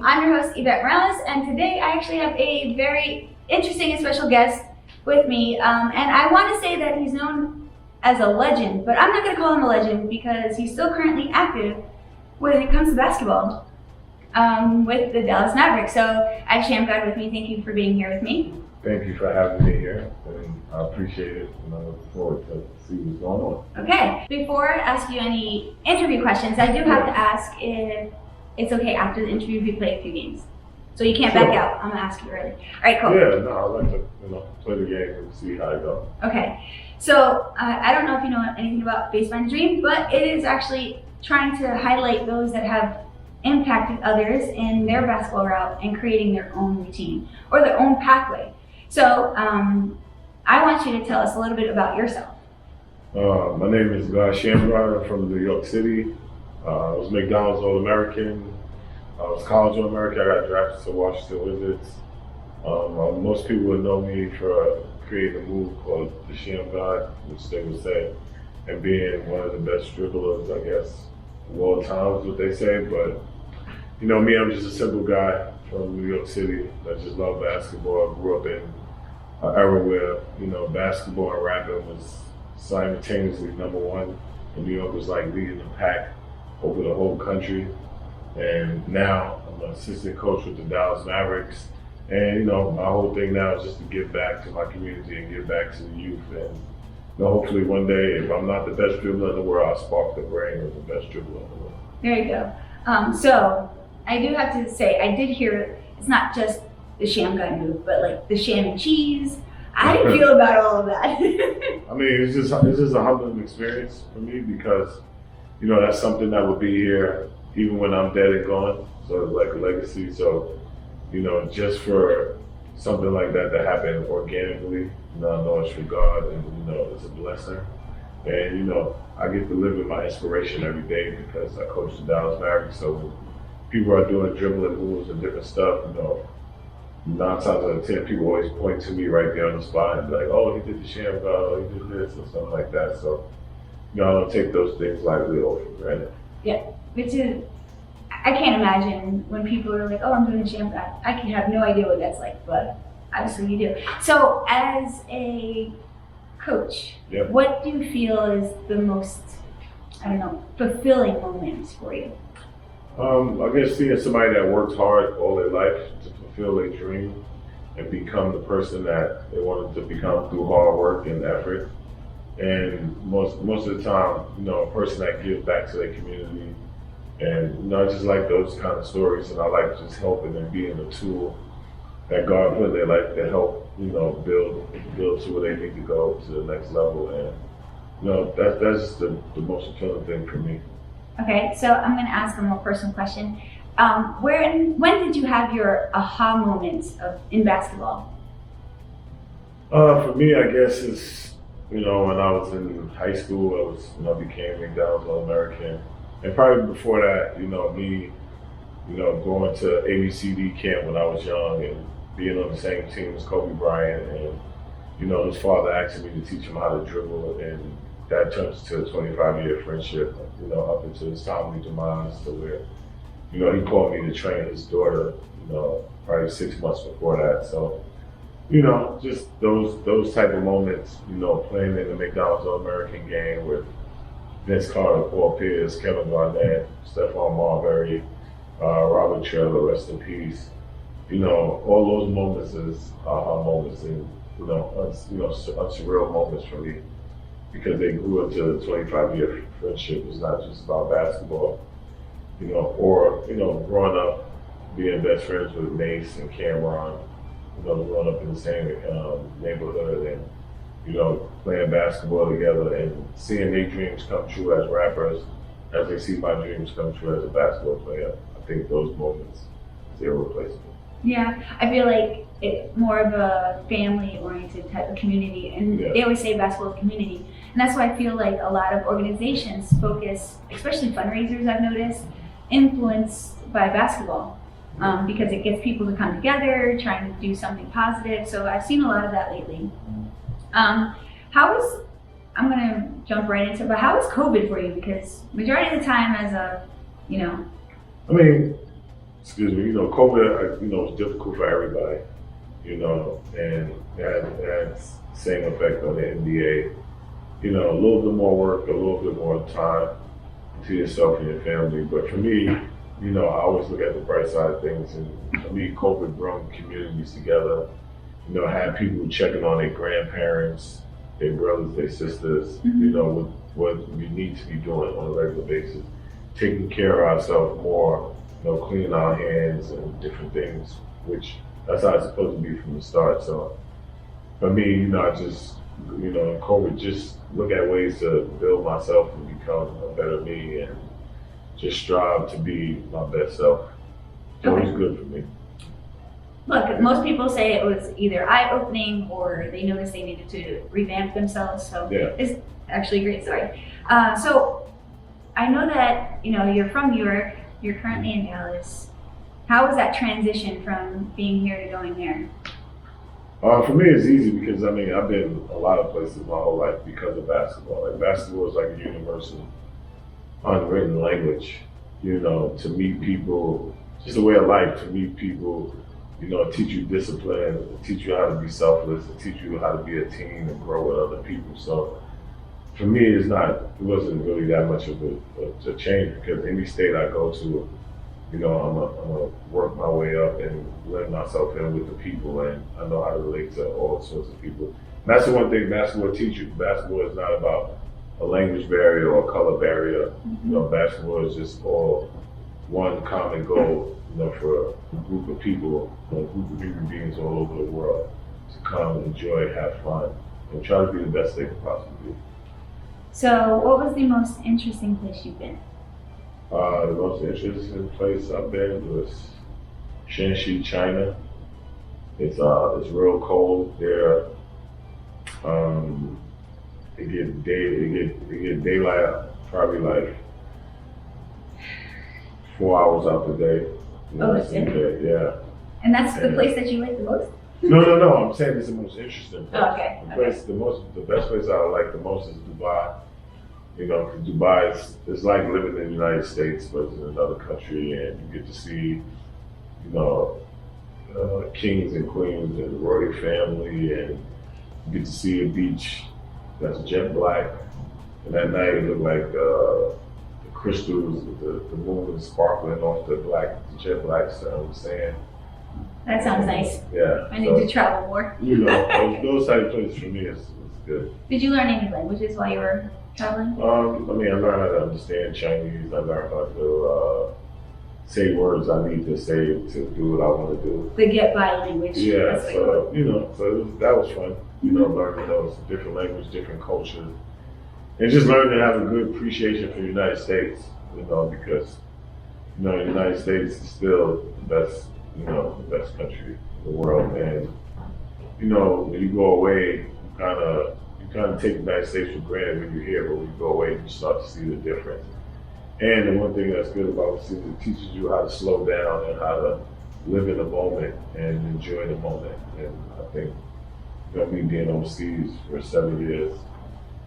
I'm your host, Yvette Morales, and today I actually have a very interesting and special guest with me. And I want to say that he's known as a legend, but I'm not going to call him a legend because he's still currently active when it comes to basketball with the Dallas Mavericks. So I have Shammgod with me. Thank you for being here with me. Thank you for having me here, and I appreciate it, and I look forward to see what's going on. Okay, before I ask you any interview questions, I do have to ask if it's okay after the interview if we play a few games. So you can't back out. I'm gonna ask you early. All right, cool. Yeah, no, I like to play the game and see how it goes. Okay, so I don't know if you know anything about Base by the Dream, but it is actually trying to highlight those that have impacted others in their basketball route and creating their own routine or their own pathway. So I want you to tell us a little bit about yourself. My name is Shammgod. I'm from New York City. I was McDonald's All-American. I was College All-American. I got drafted to Washington Wizards. Most people would know me for creating a move called the Shammgod, which they would say, and being one of the best dribblers, I guess, of all time is what they say. But you know me, I'm just a simple guy from New York City that just love basketball. I grew up in an era where, basketball and rapping was simultaneously number one. And New York was like leading the pack over the whole country. And now I'm an assistant coach with the Dallas Mavericks. And my whole thing now is just to give back to my community and give back to the youth. And hopefully one day, if I'm not the best dribbler in the world, I'll spark the brain of the best dribbler in the world. There you go. So I do have to say, I did hear it's not just the Shammgod move, but like the sham and cheese. How do you feel about all of that? I mean, it's just a humbling experience for me because, that's something that will be here even when I'm dead and gone. So it's like a legacy. So, just for something like that to happen organically, I know it's for God and, it's a blessing. And, I get to live with my inspiration every day because I coach the Dallas Mavericks. So when people are doing dribbling moves and different stuff, 9 times out of 10, people always point to me right there on the spot and be like, oh, he did the Shammgod, oh, he did this, or something like that. So, I don't take those things lightly or for granted. Yeah, which is, I can't imagine when people are like, oh, I'm doing the Shammgod. I can have no idea what that's like, but obviously you do. So, as a coach, what do you feel is the most, fulfilling moments for you? I guess seeing somebody that worked hard all their life to fulfill their dream and become the person that they wanted to become through hard work and effort. And most of the time, a person that gives back to their community. And I just like those kind of stories, and I like just helping and being a tool that God put in their life to help, build to where they need to go to the next level. And that's just the most fulfilling thing for me. Okay, so I'm going to ask a more personal question. When did you have your aha moment in basketball? For me, I guess it's, when I was in high school, I became McDonald's All-American. And probably before that, me, going to FBTD camp when I was young and being on the same team as Kobe Bryant. And, his father asked me to teach him how to dribble, and that turned to a 25-year friendship, up until his time we demise to where, he called me to train his daughter, probably 6 months before that. So, just those type of moments, playing in the McDonald's All-American game with Vince Carter, Paul Pierce, Kevin Garnett, Stephon Marbury, Robert Trailer, rest in peace. All those moments is aha moments and, surreal moments for me because they grew up to a 25-year friendship. It's not just about basketball, or, growing up, being best friends with Mace and Cameron, growing up in the same neighborhood and, playing basketball together and seeing their dreams come true as rappers, as they see my dreams come true as a basketball player. I think those moments is irreplaceable. Yeah, I feel like it's more of a family-oriented type of community, and they always say basketball is community. And that's why I feel like a lot of organizations focus, especially fundraisers I've noticed, influenced by basketball because it gets people to come together, trying to do something positive. So I've seen a lot of that lately. I'm gonna jump right into it, but how was COVID for you? Because majority of the time as a, I mean, excuse me, COVID, was difficult for everybody, and it had the same effect on the NBA. A little bit more work, a little bit more time to yourself and your family. But for me, I always look at the bright side of things. And for me, COVID brought communities together. Had people checking on their grandparents, their brothers, their sisters, what we need to be doing on a regular basis. Taking care of ourselves more, cleaning our hands and different things, which that's how it's supposed to be from the start. So for me, I just, in COVID, just look at ways to build myself and become a better me and just strive to be my best self. It's always good for me. Look, most people say it was either eye-opening or they noticed they needed to revamp themselves. So it's actually a great story. So I know that, you're from New York, you're currently in Dallas. How was that transition from being here to going there? For me, it's easy because, I've been a lot of places my whole life because of basketball. Like, basketball is like a universal, unwritten language, to meet people, just a way of life, to meet people, teach you discipline, teach you how to be selfless, teach you how to be a team and grow with other people. So for me, it wasn't really that much of a change because any state I go to, I'm gonna work my way up and blend myself in with the people, and I know how to relate to all sorts of people. And that's the one thing basketball teaches you. Basketball is not about a language barrier or a color barrier. Basketball is just all one common goal, for a group of people, a group of human beings all over the world to come, enjoy, have fun, and try to be the best they can possibly be. So, what was the most interesting place you've been? The most interesting place I've been was Shammgod, China. It's real cold there. It get daylight probably like 4 hours out the day. Yeah. And that's the place that you like the most? No. I'm saying it's the most interesting place. Oh, okay. The best place I like the most is Dubai. Because Dubai is like living in the United States, but it's in another country, and you get to see, kings and queens and the royal family, and you get to see a beach that's jet black, and at night it looked like the crystals, the moon is sparkling off the jet black sand. That sounds nice. Yeah. I need to travel more. Those type of places for me is good. Did you learn any languages while you were traveling? I learned how to understand Chinese. I learned how to say words I need to say to do what I want to do. The get by language. Yeah, so that was fun. Learning those different languages, different cultures, and just learning to have a good appreciation for the United States. Because the United States is still the best country in the world, and when you go away, you kind of take the United States for granted when you're here, but when you go away, you start to see the difference. And the one thing that's good about it is it teaches you how to slow down and how to live in the moment and enjoy the moment. And I think, me being overseas for 7 years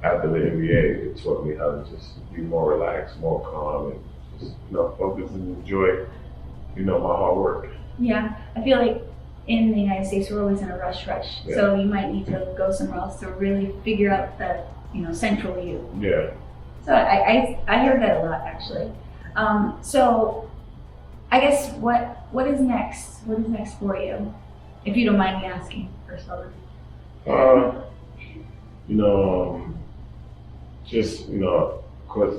after the NBA, it taught me how to just be more relaxed, more calm, and just focus and enjoy, my hard work. Yeah, I feel like in the United States, we're always in a rush. Yeah. So you might need to go somewhere else to really figure out the, central you. Yeah. So I heard that a lot, actually. So I guess what is next? What is next for you? If you don't mind me asking, first of all. Of course,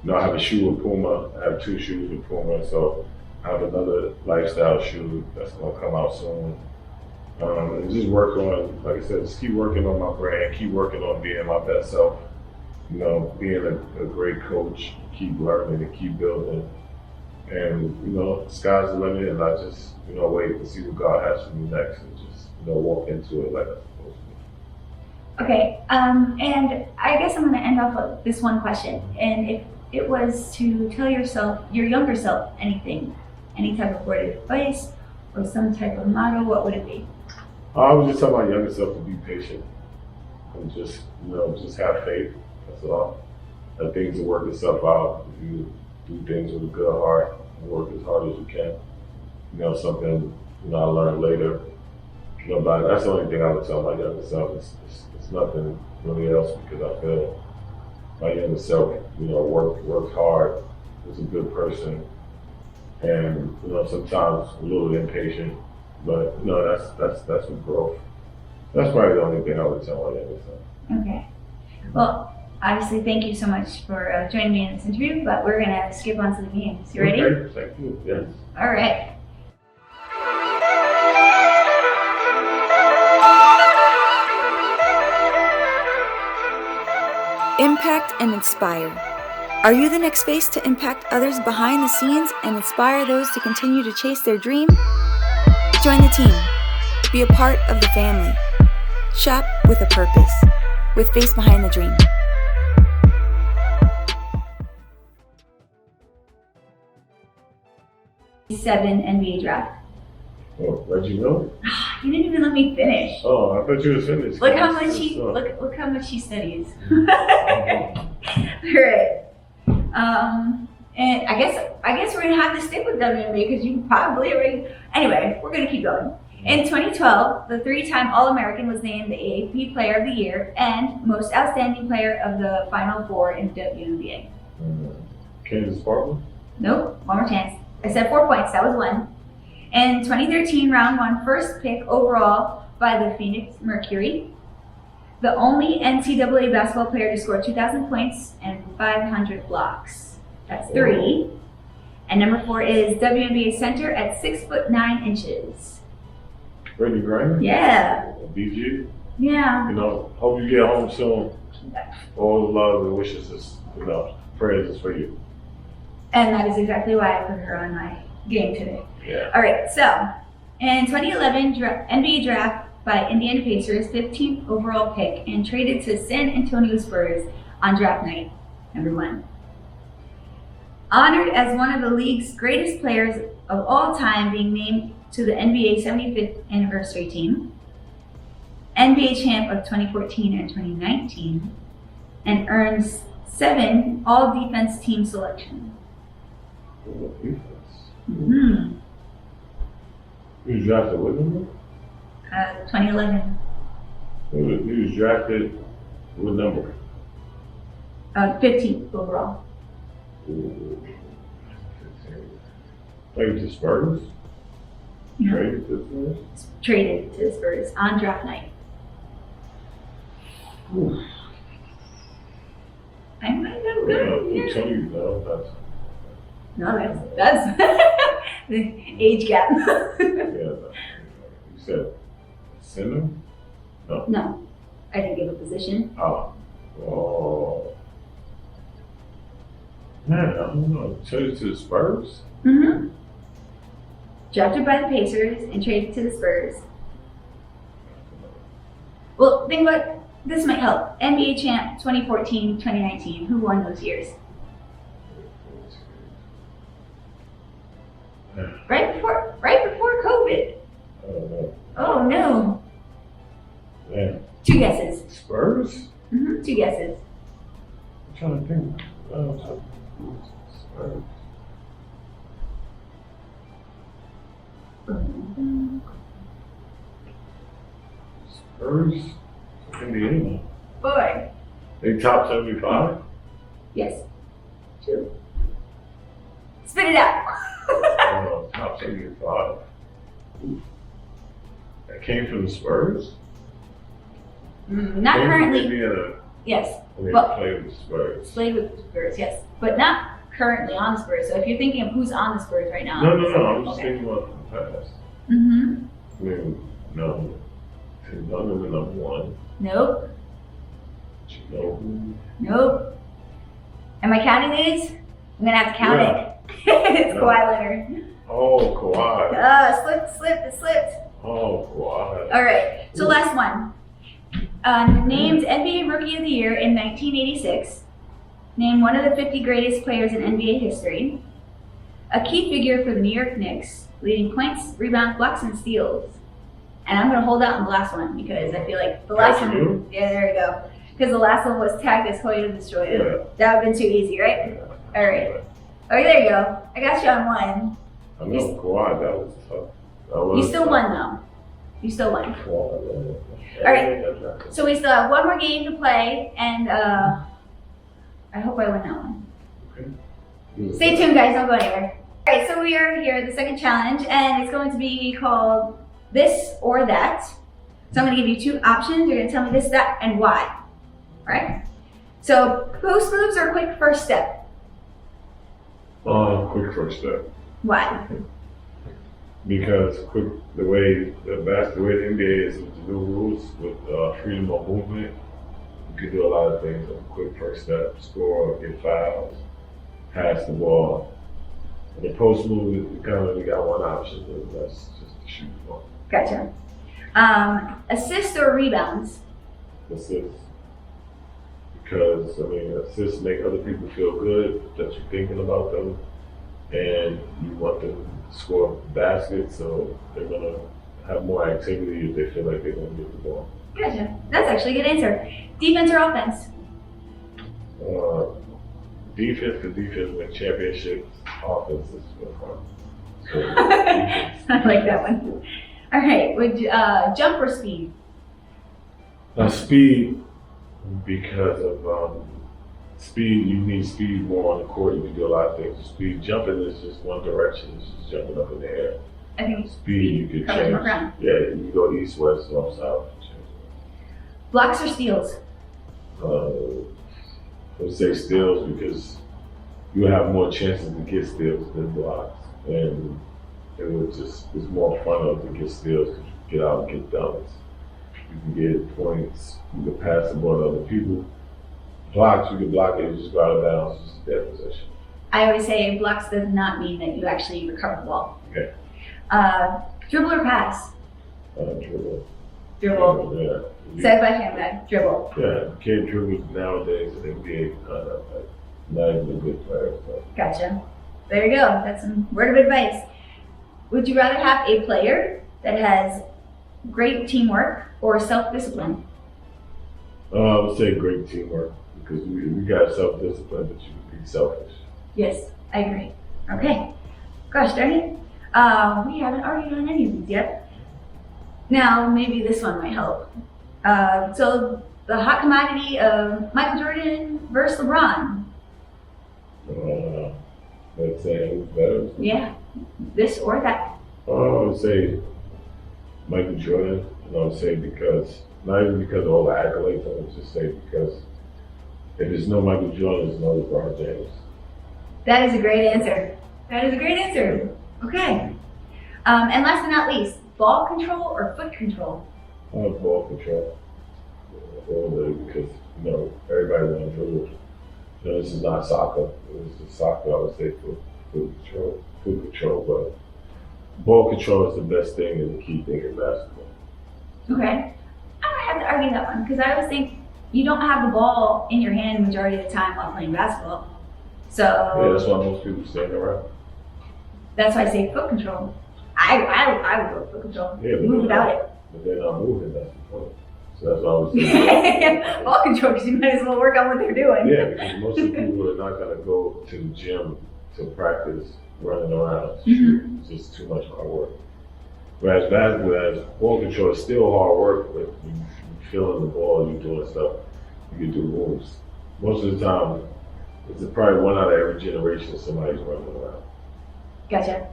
I have a shoe with Puma. I have 2 shoes with Puma, so I have another lifestyle shoe that's going to come out soon. And just work on, like I said, just keep working on my brand, keep working on being my best self, being a great coach, keep learning and keep building. And, sky's the limit, and I just, wait and see what God has for me next and just, walk into it like I'm supposed to. Okay, and I guess I'm going to end off with this one question. And if it was to tell your younger self, anything, any type of word of advice or some type of motto, what would it be? I would just tell my younger self to be patient and just have faith. That's all. That things will work itself out if you do things with a good heart and work as hard as you can. You know, something, you know, I learned later. You know, but that's the only thing I would tell my younger self. It's nothing really else, because I feel my younger self, you know, worked hard, was a good person, and you know, sometimes a little impatient, but you know, that's what growth. That's probably the only thing I would tell my younger self. Okay. Well, obviously, thank you so much for joining me in this interview, but we're going to skip on to the games. You ready? Okay, thank you. Yes. All right. Impact and inspire. Are you the next face to impact others behind the scenes and inspire those to continue to chase their dream? Join the team. Be a part of the family. Shop with a purpose. With Face Behind the Dream. '87 NBA draft. Oh, Reggie Miller? You didn't even let me finish. Oh, I thought you were finished. Look how much he studies. All right. And I guess we're gonna have to stick with WNBA because you probably already. Anyway, we're gonna keep going. In 2012, the three-time All-American was named the AP Player of the Year and Most Outstanding Player of the Final Four in WNBA. Kansas Sparkle? Nope. One more chance. I said 4 points. That was one. In 2013, round one, first pick overall by the Phoenix Mercury. The only NCAA basketball player to score 2,000 points and 500 blocks. That's 3. And number 4 is WNBA center at 6'9". Brittany Griner? Yeah. BG? Yeah. You know, hope you get home soon. All the love and wishes is, you know, prayers is for you. And that is exactly why I put her on my game today. Yeah. All right, so in 2011, NBA draft by Indiana Pacers, 15th overall pick, and traded to San Antonio Spurs on draft night, number 1. Honored as one of the league's greatest players of all time, being named to the NBA 75th anniversary team, NBA champ of 2014 and 2019, and earns 7 all-defense team selections. Defense. Mm-hmm. He was drafted with him? 2011. He was drafted with number? 15th overall. Played to Spurs? Yeah. Traded to Spurs? Traded to the Spurs on draft night. Oof. I might have Yeah, good. I'll tell you though, That's the age gap. yeah, you said center? No. No, I didn't give a position. Oh. Man, I don't know. Traded to the Spurs? Mm-hmm. Drafted by the Pacers and traded to the Spurs. Well, think about this might help. NBA champ 2014, 2019. Who won those years? Right before COVID. I don't know. Oh no. Man. 2 guesses. Spurs? Mm-hmm. 2 guesses. I'm trying to think. Spurs. Spurs? Indiana. Boy. They top 75? Yes. 2. Spit it out. Top 75. Ooh. That came from the Spurs? Not Came from currently. Indiana. Yes. And they Well, played with the Spurs. played with the Spurs, yes. But not currently on the Spurs. So if you're thinking of who's on the Spurs right now. No. I'm just okay. thinking about the past. Mm-hmm. I mean, no. None of the number 1. Nope. Ginobili. Nope. Am I counting these? I'm gonna have to count it. It's No. Kawhi Leonard. Oh, Kawhi. Slipped. Oh, Kawhi. All right. So last one. Named NBA Rookie of the Year in 1986. Named one of the 50 greatest players in NBA history. A key figure for the New York Knicks, leading points, rebounds, blocks, and steals. And I'm going to hold out on the last one because I feel like the last That's one. you? Yeah, there we go. Because the last one was tagged as Hoya the Destroyer. Yeah. That would have been too easy, right? Yeah. All right. Okay, there you go. I got you on one. I know quad, that was tough. You still won though. You still won. Quad, All right. So we still have one more game to play, and I hope I win that one. Okay. Stay tuned, guys. Don't go anywhere. All right, so we are here, the second challenge, and it's going to be called this or that. So I'm going to give you two options. You're going to tell me this, that, and why. All right? So post moves or quick first step? Quick first step. Why? Because the way the NBA is with the new rules with freedom of movement, you can do a lot of things on quick first step, score, get fouls, pass the ball. And the post move, you kind of only got one option, and that's just to shoot the ball. Gotcha. Assists or rebounds? Assists. Because, assists make other people feel good that you're thinking about them, and you want them to score baskets, so they're going to have more activity if they feel like they're going to get the ball. Gotcha. That's actually a good answer. Defense or offense? Defense, because defense wins championships. Offense is more fun. So, defense. I like that one. All right. Would jump or speed? Speed, because of speed, you need speed more on the court. You can do a lot of things with speed. Jumping is just one direction. It's just jumping up in the air. I think Speed, you can covers change. more ground. Yeah, you can go east, west, north, south. Blocks or steals? I would say steals because you have more chances to get steals than blocks. And it's more fun to get steals because you can get out and get dunks. You can get points, you can pass the ball to other people. Blocks, you can block it, you just go out of bounds, just a dead possession. I always say blocks does not mean that you actually recover the ball. Okay. Dribble or pass? Dribble. Dribble. Yeah. Said by Shammgod, dribble. Yeah, you can't dribble nowadays in the NBA, not even a good player. So. Gotcha. There you go. That's some word of advice. Would you rather have a player that has great teamwork or self-discipline? I would say great teamwork because we got self-discipline, but you can be selfish. Yes, I agree. Okay. Gosh darn it. We haven't argued on any of these yet. Now, maybe this one might help. So, the hot commodity of Michael Jordan versus LeBron. Let's say who's better. Yeah, this or that. I would say Michael Jordan, and I would say because, not even because of all the accolades, I would just say because if there's no Michael Jordan, there's no LeBron James. That is a great answer. That is a great answer. Okay. And last but not least, ball control or foot control? I have ball control. Because, everybody wants to dribble. This is not soccer. This is soccer, I would say, for foot control. But ball control is the best thing and the key thing in basketball. Okay. I might have to argue that one because I always think you don't have the ball in your hand majority of the time while playing basketball. So yeah, that's why most people stand around. That's why I say foot control. I would go foot control. Yeah, Move without it. But they're not moving, that's the point. So that's what I was saying. Ball control, because you might as well work on what they're doing. Yeah, because most of the people are not going to go to the gym to practice running around. Mm-hmm. It's just too much hard work. Whereas ball control is still hard work, but you're feeling the ball, you're doing stuff, you can do moves. Most of the time, it's probably one out of every generation somebody's running around. Gotcha.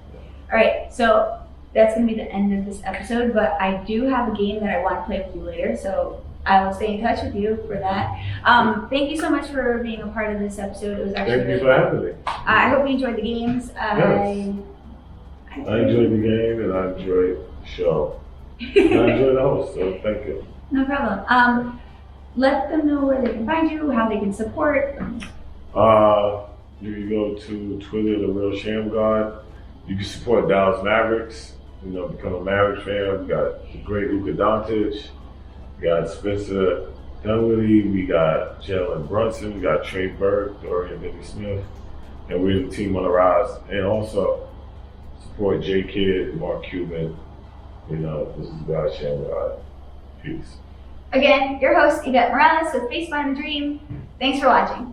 All right, so that's going to be the end of this episode, but I do have a game that I want to play with you later, so I will stay in touch with you for that. Thank you so much for being a part of this episode. It was actually Thank you really for fun. having me. I hope you enjoyed the games. Yes. I enjoyed the game and I enjoyed the show. And I enjoyed the host, so thank you. No problem. Let them know where they can find you, how they can support. You can go to Twitter, The Real Shammgod. You can support Dallas Mavericks. Become a Mavericks fan. We got the great Luka Doncic. We got Spencer Dunwoody. We got Jalen Brunson. We got Trey Burke, Dorian Finney-Smith. And we're the team on the rise. And also support J Kidd, Mark Cuban. This is God Shammgod. Peace. Again, your host, Yvette Morales with Face Behind the Dream. Thanks for watching.